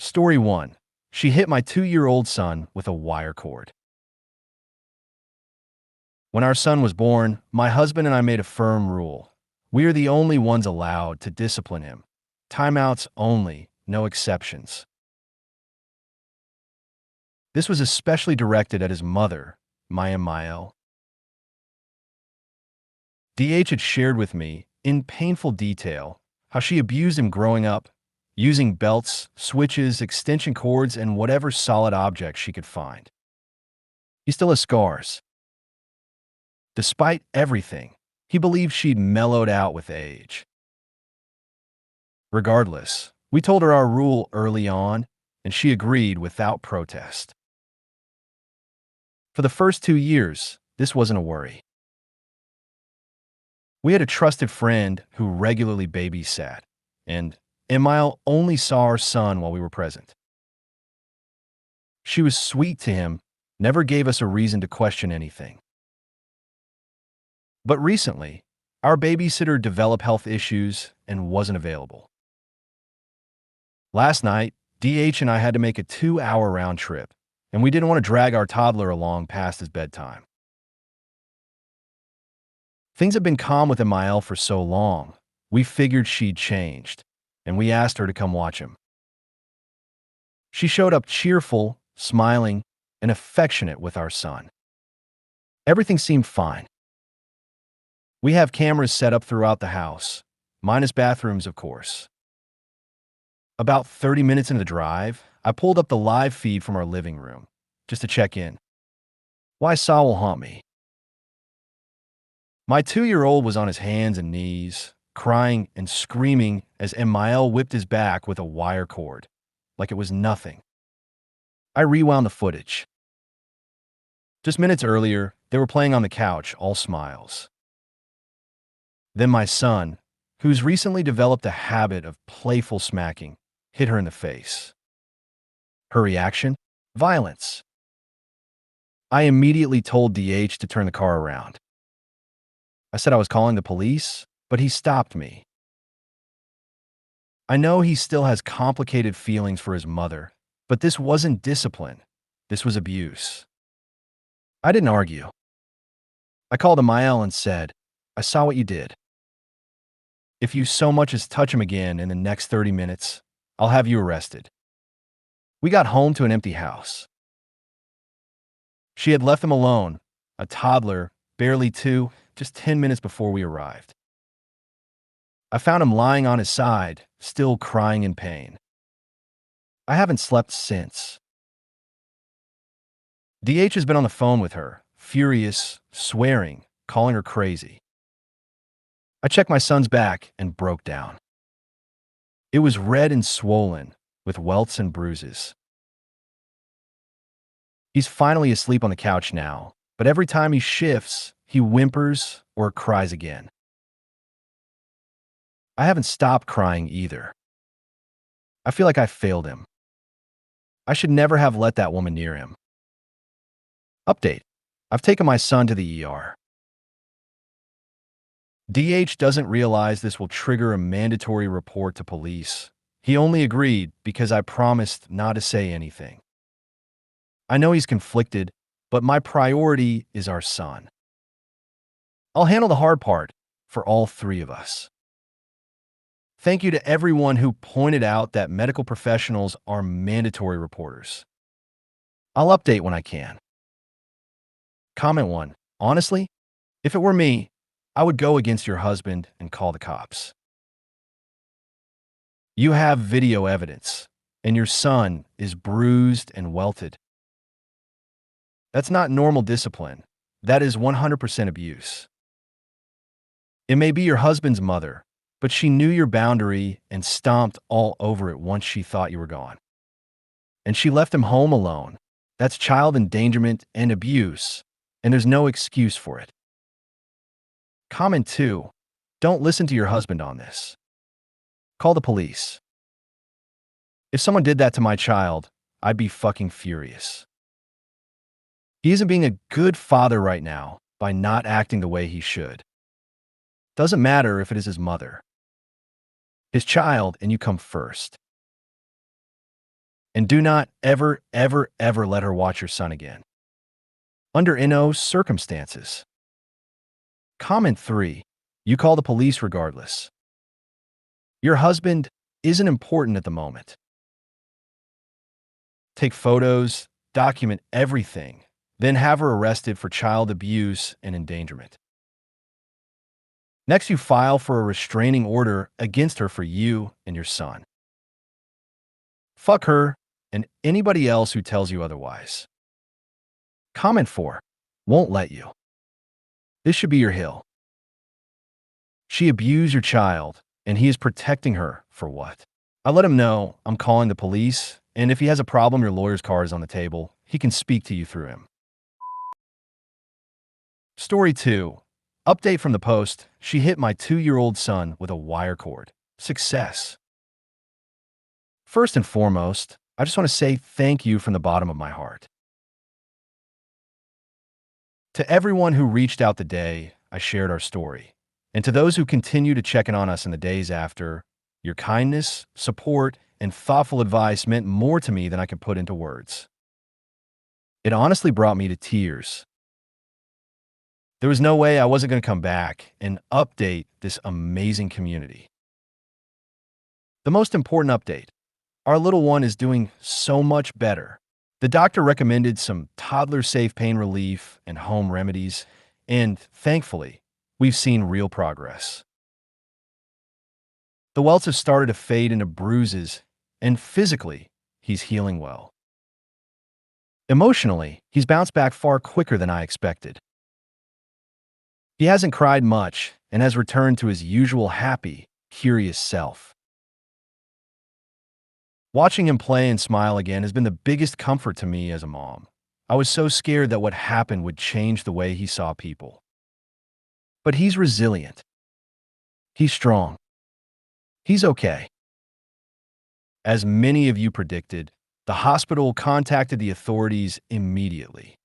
Story 1. She hit my 2-year-old son with a wire cord. When our son was born, my husband and I made a firm rule. We are the only ones allowed to discipline him. Timeouts only, no exceptions. This was especially directed at his mother, Maya Mael. DH had shared with me, in painful detail, how she abused him growing up, using belts, switches, extension cords, and whatever solid object she could find. He still has scars. Despite everything, he believed she'd mellowed out with age. Regardless, we told her our rule early on, and she agreed without protest. For the first 2 years, this wasn't a worry. We had a trusted friend who regularly babysat, and Emile only saw our son while we were present. She was sweet to him, never gave us a reason to question anything. But recently, our babysitter developed health issues and wasn't available. Last night, DH and I had to make a 2-hour round trip, and we didn't want to drag our toddler along past his bedtime. Things had been calm with Emile for so long, we figured she'd changed, and we asked her to come watch him. She showed up cheerful, smiling, and affectionate with our son. Everything seemed fine. We have cameras set up throughout the house, minus bathrooms, of course. About 30 minutes into the drive, I pulled up the live feed from our living room, just to check in. Why Saw will haunt me. My 2-year-old was on his hands and knees, crying and screaming as Emile whipped his back with a wire cord, like it was nothing. I rewound the footage. Just minutes earlier, they were playing on the couch, all smiles. Then my son, who's recently developed a habit of playful smacking, hit her in the face. Her reaction? Violence. I immediately told DH to turn the car around. I said I was calling the police, but he stopped me. I know he still has complicated feelings for his mother, but this wasn't discipline. This was abuse. I didn't argue. I called Amael and said, "I saw what you did. If you so much as touch him again in the next 30 minutes, I'll have you arrested." We got home to an empty house. She had left him alone, a toddler, barely 2, just 10 minutes before we arrived. I found him lying on his side, still crying in pain. I haven't slept since. DH has been on the phone with her, furious, swearing, calling her crazy. I checked my son's back and broke down. It was red and swollen, with welts and bruises. He's finally asleep on the couch now, but every time he shifts, he whimpers or cries again. I haven't stopped crying either. I feel like I failed him. I should never have let that woman near him. Update: I've taken my son to the ER. DH doesn't realize this will trigger a mandatory report to police. He only agreed because I promised not to say anything. I know he's conflicted, but my priority is our son. I'll handle the hard part for all 3 of us. Thank you to everyone who pointed out that medical professionals are mandatory reporters. I'll update when I can. Comment 1. Honestly, if it were me, I would go against your husband and call the cops. You have video evidence, and your son is bruised and welted. That's not normal discipline. That is 100% abuse. It may be your husband's mother, but she knew your boundary and stomped all over it once she thought you were gone. And she left him home alone. That's child endangerment and abuse, and there's no excuse for it. Comment 2. Don't listen to your husband on this. Call the police. If someone did that to my child, I'd be fucking furious. He isn't being a good father right now by not acting the way he should. Doesn't matter if it is his mother. His child, and you come first. And do not ever, ever, ever let her watch your son again. Under no circumstances. Comment 3. You call the police regardless. Your husband isn't important at the moment. Take photos, document everything, then have her arrested for child abuse and endangerment. Next, you file for a restraining order against her for you and your son. Fuck her and anybody else who tells you otherwise. Comment 4. Won't let you. This should be your hill. She abused your child, and he is protecting her for what? I let him know I'm calling the police, and if he has a problem, your lawyer's card is on the table. He can speak to you through him. Story 2. Update from the Post. She hit my 2-year-old son with a wire cord. Success. First and foremost, I just want to say thank you from the bottom of my heart. To everyone who reached out the day I shared our story, and to those who continue to check in on us in the days after, your kindness, support, and thoughtful advice meant more to me than I could put into words. It honestly brought me to tears. There was no way I wasn't going to come back and update this amazing community. The most important update: our little one is doing so much better. The doctor recommended some toddler-safe pain relief and home remedies, and thankfully, we've seen real progress. The welts have started to fade into bruises, and physically, he's healing well. Emotionally, he's bounced back far quicker than I expected. He hasn't cried much and has returned to his usual happy, curious self. Watching him play and smile again has been the biggest comfort to me as a mom. I was so scared that what happened would change the way he saw people. But he's resilient. He's strong. He's okay. As many of you predicted, the hospital contacted the authorities immediately.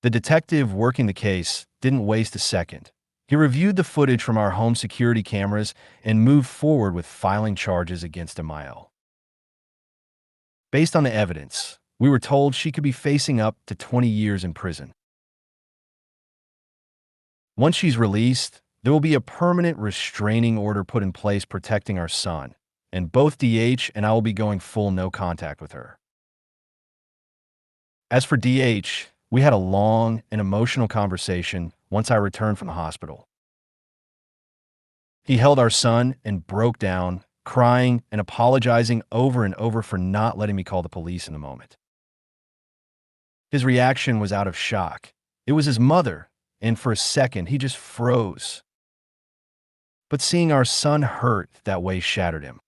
The detective working the case didn't waste a second. He reviewed the footage from our home security cameras and moved forward with filing charges against Amael. Based on the evidence, we were told she could be facing up to 20 years in prison. Once she's released, there will be a permanent restraining order put in place protecting our son, and both DH and I will be going full no contact with her. As for DH, we had a long and emotional conversation once I returned from the hospital. He held our son and broke down, crying and apologizing over and over for not letting me call the police in the moment. His reaction was out of shock. It was his mother, and for a second, he just froze. But seeing our son hurt that way shattered him.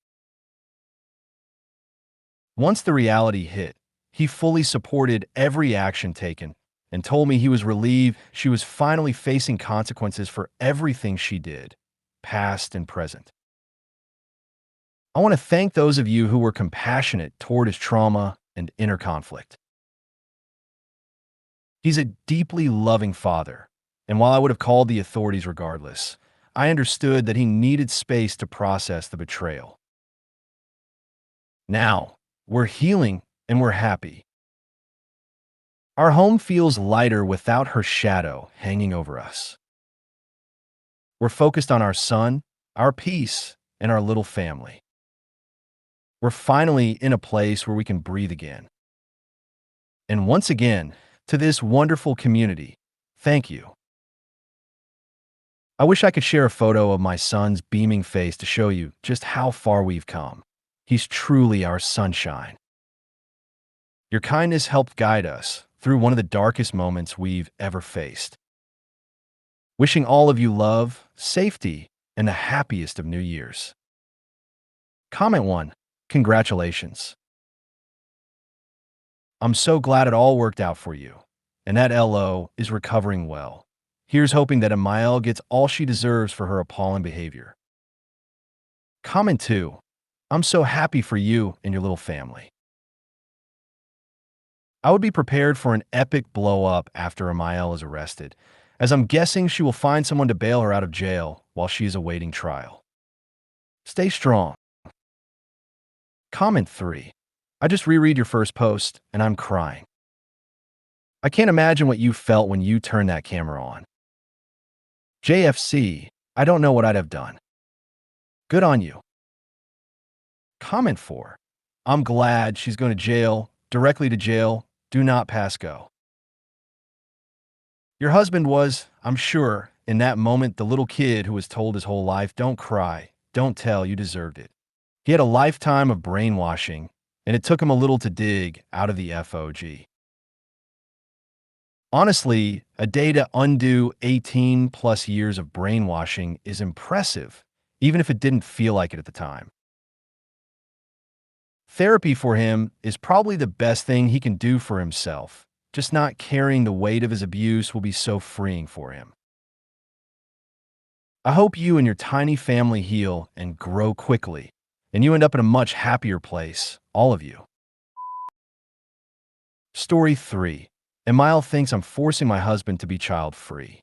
Once the reality hit, he fully supported every action taken and told me he was relieved she was finally facing consequences for everything she did, past and present. I want to thank those of you who were compassionate toward his trauma and inner conflict. He's a deeply loving father, and while I would have called the authorities regardless, I understood that he needed space to process the betrayal. Now, we're healing and we're happy. Our home feels lighter without her shadow hanging over us. We're focused on our son, our peace, and our little family. We're finally in a place where we can breathe again. And once again, to this wonderful community, thank you. I wish I could share a photo of my son's beaming face to show you just how far we've come. He's truly our sunshine. Your kindness helped guide us through one of the darkest moments we've ever faced. Wishing all of you love, safety, and the happiest of New Year's. Comment 1. Congratulations. I'm so glad it all worked out for you, and that LO is recovering well. Here's hoping that Amael gets all she deserves for her appalling behavior. Comment 2. I'm so happy for you and your little family. I would be prepared for an epic blow-up after Amael is arrested, as I'm guessing she will find someone to bail her out of jail while she is awaiting trial. Stay strong. Comment 3. I just reread your first post, and I'm crying. I can't imagine what you felt when you turned that camera on. JFC, I don't know what I'd have done. Good on you. Comment 4. I'm glad she's going to jail, directly to jail. Do not pass go. Your husband was, I'm sure, in that moment, the little kid who was told his whole life, don't cry, don't tell, you deserved it. He had a lifetime of brainwashing, and it took him a little to dig out of the FOG. Honestly, a day to undo 18 plus years of brainwashing is impressive, even if it didn't feel like it at the time. Therapy for him is probably the best thing he can do for himself. Just not carrying the weight of his abuse will be so freeing for him. I hope you and your tiny family heal and grow quickly, and you end up in a much happier place, all of you. Story 3. Emile thinks I'm forcing my husband to be child-free.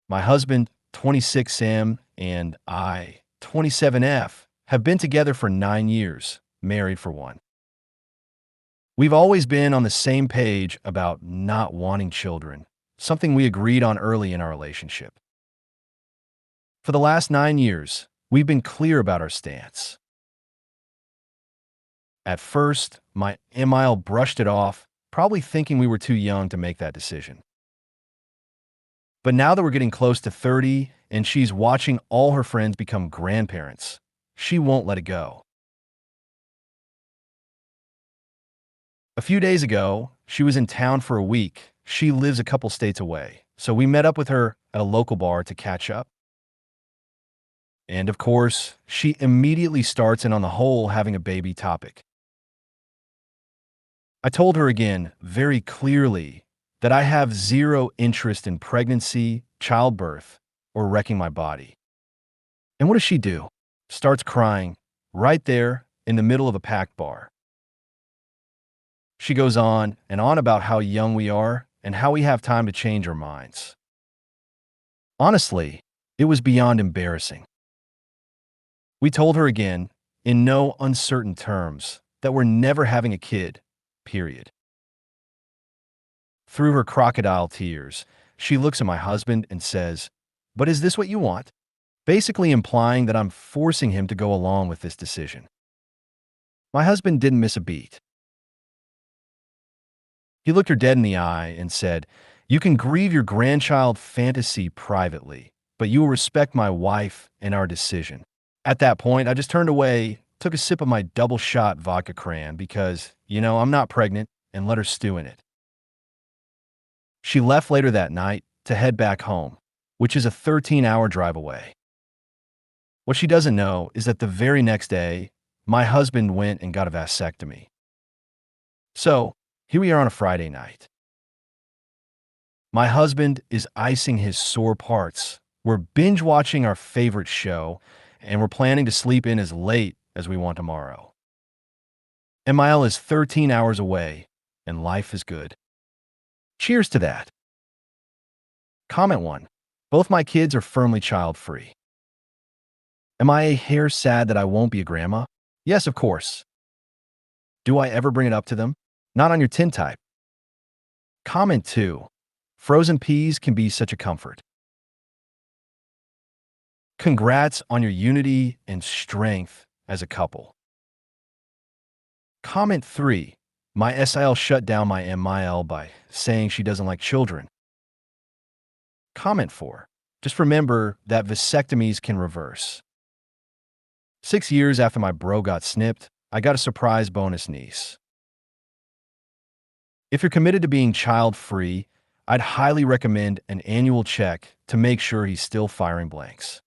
My husband, 26M, and I, 27F, have been together for 9 years, married for 1. We've always been on the same page about not wanting children, something we agreed on early in our relationship. For the last 9 years, we've been clear about our stance. At first, my Emile brushed it off, probably thinking we were too young to make that decision. But now that we're getting close to 30 and she's watching all her friends become grandparents, she won't let it go. A few days ago, she was in town for a week. She lives a couple states away, so we met up with her at a local bar to catch up. And of course, she immediately starts in on the whole having a baby topic. I told her again, very clearly, that I have zero interest in pregnancy, childbirth, or wrecking my body. And what does she do? Starts crying, right there in the middle of a packed bar. She goes on and on about how young we are and how we have time to change our minds. Honestly, it was beyond embarrassing. We told her again, in no uncertain terms, that we're never having a kid, period. Through her crocodile tears, she looks at my husband and says, "But is this what you want?" Basically implying that I'm forcing him to go along with this decision. My husband didn't miss a beat. He looked her dead in the eye and said, "You can grieve your grandchild fantasy privately, but you will respect my wife and our decision." At that point, I just turned away, took a sip of my double-shot vodka cran because, I'm not pregnant, and let her stew in it. She left later that night to head back home, which is a 13-hour drive away. What she doesn't know is that the very next day, my husband went and got a vasectomy. So, here we are on a Friday night. My husband is icing his sore parts. We're binge-watching our favorite show, and we're planning to sleep in as late as we want tomorrow. Emile is 13 hours away, and life is good. Cheers to that. Comment 1. Both my kids are firmly child-free. Am I a hair sad that I won't be a grandma? Yes, of course. Do I ever bring it up to them? Not on your tintype. Comment 2. Frozen peas can be such a comfort. Congrats on your unity and strength as a couple. Comment 3. My SIL shut down my MIL by saying she doesn't like children. Comment 4. Just remember that vasectomies can reverse. 6 years after my bro got snipped, I got a surprise bonus niece. If you're committed to being child-free, I'd highly recommend an annual check to make sure he's still firing blanks.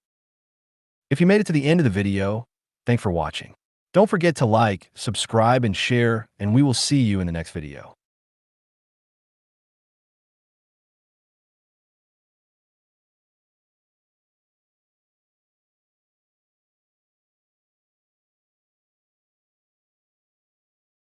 If you made it to the end of the video, thanks for watching. Don't forget to like, subscribe, and share, and we will see you in the next video.